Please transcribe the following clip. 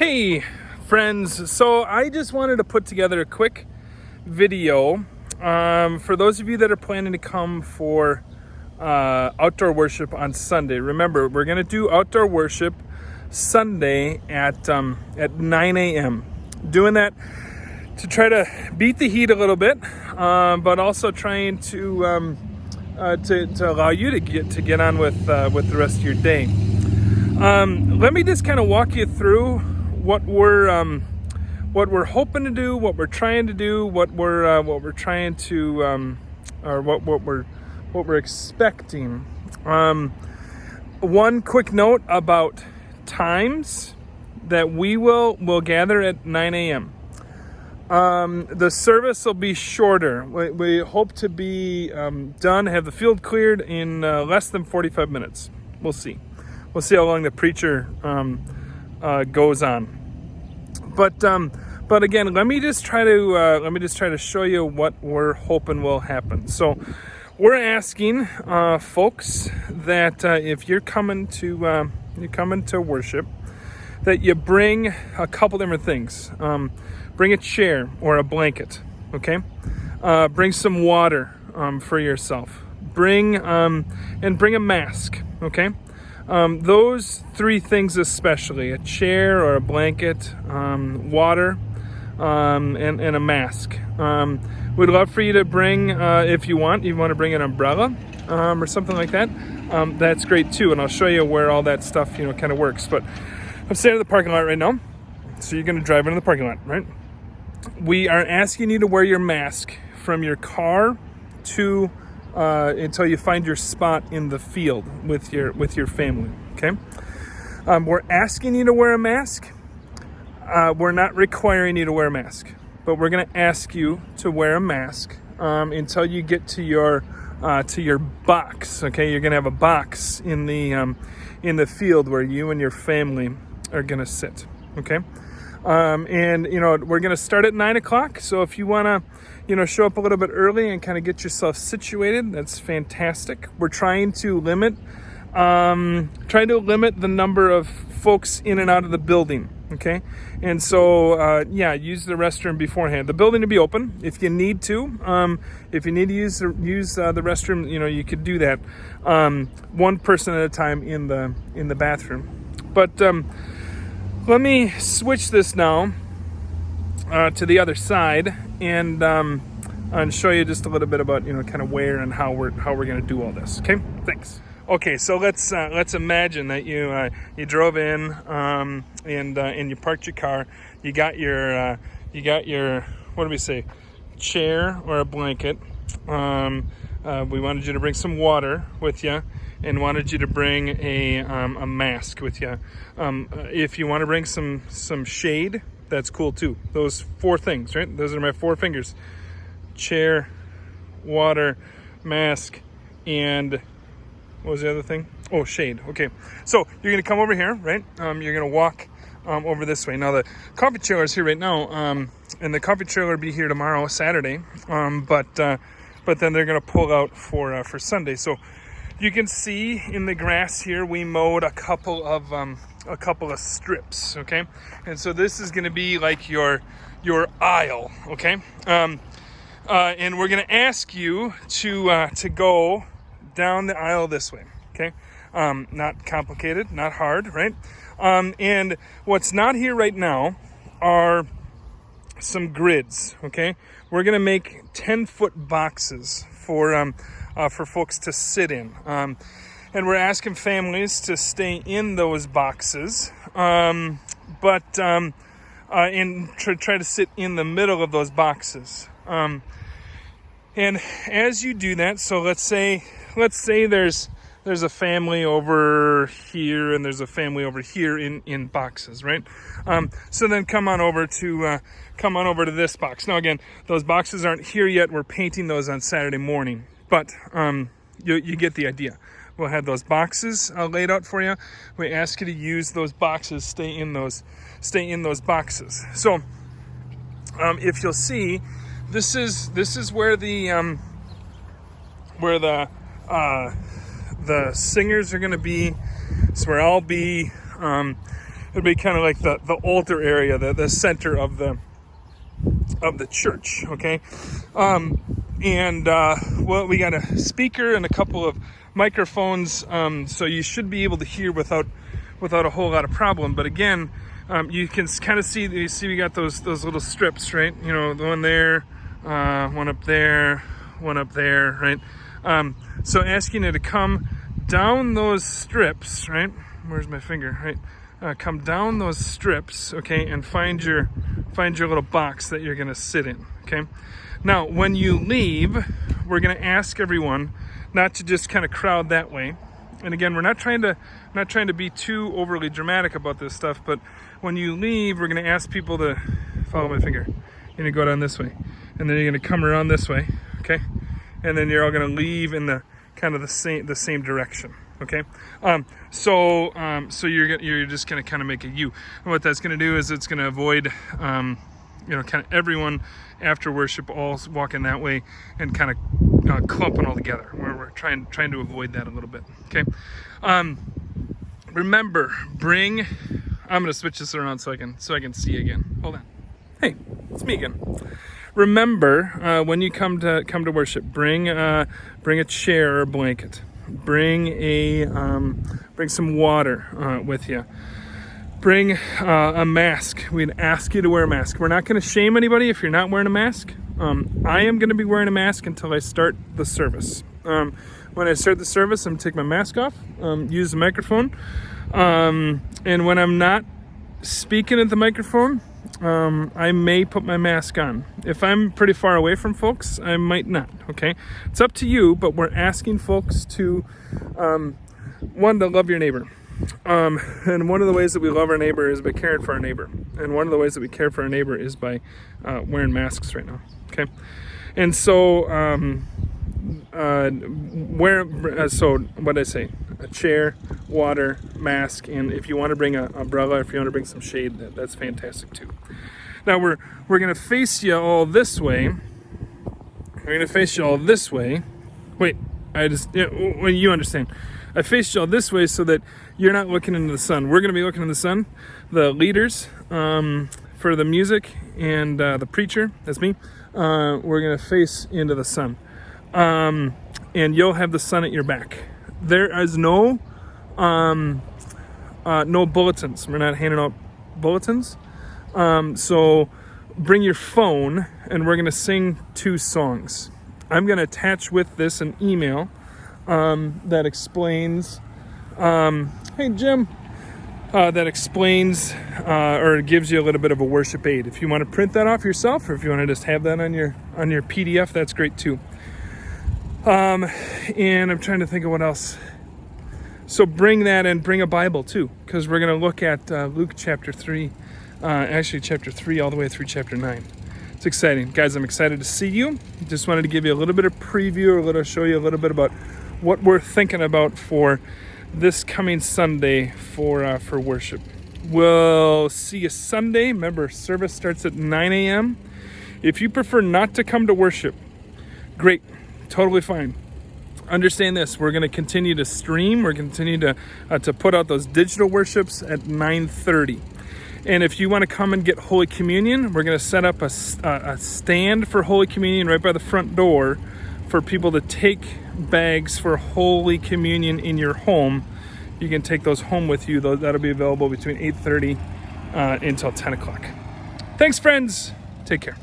Hey friends, so I just wanted to put together a quick video for those of you that are planning to come for outdoor worship on Sunday. Remember, we're going to do outdoor worship Sunday at 9 a.m. Doing that to try to beat the heat a little bit, but also trying to allow you to get on with the rest of your day. Let me just kind of walk you through what we're hoping to do, what we're trying to do, what we're trying to or what we're expecting. One quick note about times that we'll gather at 9 a.m. The service will be shorter. We hope to be done, have the field cleared in less than 45 minutes. We'll see. We'll see how long the preacher goes on. But again, let me just try to show you what we're hoping will happen. So we're asking folks that if you're coming to worship, that you bring a couple different things. Bring a chair or a blanket, okay? Bring some water for yourself. Bring a mask, okay? Those three things especially: a chair or a blanket, water, and a mask. We'd love for you to bring, if you want to bring an umbrella or something like that. That's great too, and I'll show you where all that stuff kind of works. But I'm standing in the parking lot right now, so you're going to drive into the parking lot, right? We are asking you to wear your mask from your car to until you find your spot in the field with your family. Okay, we're asking you to wear a mask. We're not requiring you to wear a mask, but we're going to ask you to wear a mask until you get to your box. Okay, you're going to have a box in the field where you and your family are going to sit. Okay. And we're going to start at 9 o'clock. So if you want to, show up a little bit early and kind of get yourself situated, that's fantastic. We're trying to limit the number of folks in and out of the building. Okay. And so, use the restroom beforehand. The building to be open if you need to. If you need to use the restroom, you could do that. One person at a time in the bathroom. But, let me switch this now to the other side and show you just a little bit about kind of where and how we're going to do all this. Okay, thanks. Okay, so let's imagine that you drove in and you parked your car. You got your what do we say, chair or a blanket. We wanted you to bring some water with you, and wanted you to bring a mask with you. If you want to bring some shade, that's cool too. Those four things, right? Those are my four fingers: chair, water, mask, and what was the other thing? Oh, shade. Okay, so you're gonna come over here, right? You're gonna walk over this way. Now the coffee trailer is here right now, and the coffee trailer will be here tomorrow, Saturday. But then they're gonna pull out for Sunday. So you can see in the grass here, we mowed a couple of strips, okay? And so this is going to be like your aisle, okay? And we're going to ask you to go down the aisle this way, okay? Not complicated, not hard, right? And what's not here right now are some grids, okay? We're going to make 10-foot boxes for folks to sit in. And we're asking families to stay in those boxes, and try to sit in the middle of those boxes. And as you do that, so let's say there's a family over here and there's a family over here in boxes, right? So then come on over to this box. Now again, those boxes aren't here yet. We're painting those on Saturday morning. But you get the idea. We'll have those boxes laid out for you. We ask you to use those boxes, stay in those boxes. So if you'll see, this is where the singers are going to be. It's where I'll be. it'd be kind of like the altar area, the center of the church. Okay, well, we got a speaker and a couple of microphones, so you should be able to hear without a whole lot of problem. But again, you can kind of see we got those little strips, right? You know, the one there, one up there, one up there, right? So asking you to come down those strips, right? Where's my finger, right? Come down those strips, okay, and find your little box that you're gonna sit in, okay? Now, when you leave, we're gonna ask everyone not to just kind of crowd that way. And again, we're not trying to be too overly dramatic about this stuff, but when you leave, we're gonna ask people to follow my finger. You're gonna go down this way, and then you're gonna come around this way, okay? And then you're all gonna leave in the kind of the same direction. Okay, so you're just gonna kind of make a U, and what that's gonna do is it's gonna avoid, kind of everyone after worship all walking that way and kind of clumping all together. We're trying to avoid that a little bit. Okay, remember, I'm gonna switch this around so I can see again. Hold on. Hey, it's me again. Remember, when you come to worship, bring a chair or a blanket. Bring some water with you. Bring a mask. We'd ask you to wear a mask. We're not going to shame anybody if you're not wearing a mask. I am going to be wearing a mask until I start the service. When I start the service, I'm going to take my mask off, use the microphone, and when I'm not speaking at the microphone, I may put my mask on. If I'm pretty far away from folks, I might not, okay? It's up to you, but we're asking folks to, one, to love your neighbor. And one of the ways that we love our neighbor is by caring for our neighbor. And one of the ways that we care for our neighbor is by wearing masks right now, okay? And so, so what did I say? A chair, water, mask, and if you want to bring an umbrella, if you want to bring some shade, that's fantastic too. Now we're going to face you all this way. We're going to face you all this way. Wait, well, you understand. I faced you all this way so that you're not looking into the sun. We're going to be looking in the sun. The leaders for the music and the preacher, that's me, we're going to face into the sun. And you'll have the sun at your back. There is no bulletins. We're not handing out bulletins. So bring your phone, and we're going to sing 2 songs. I'm going to attach with this an email that explains, hey Jim, that explains or gives you a little bit of a worship aid. If you want to print that off yourself, or if you want to just have that on your PDF, that's great too. And I'm trying to think of what else. So bring that, and bring a Bible too, because we're going to look at Luke chapter 3, chapter 3 all the way through chapter 9. It's exciting. Guys, I'm excited to see you. Just wanted to give you a little bit of preview, show you a little bit about what we're thinking about for this coming Sunday for worship. We'll see you Sunday. Remember, service starts at 9 a.m. If you prefer not to come to worship, great. Totally fine. Understand this, we're going to continue to stream. We're going to continue to put out those digital worships at 9:30. And if you want to come and get Holy Communion, we're going to set up a stand for Holy Communion right by the front door for people to take bags for Holy Communion in your home. You can take those home with you. That'll be available between 8:30 until 10 o'clock. Thanks, friends. Take care.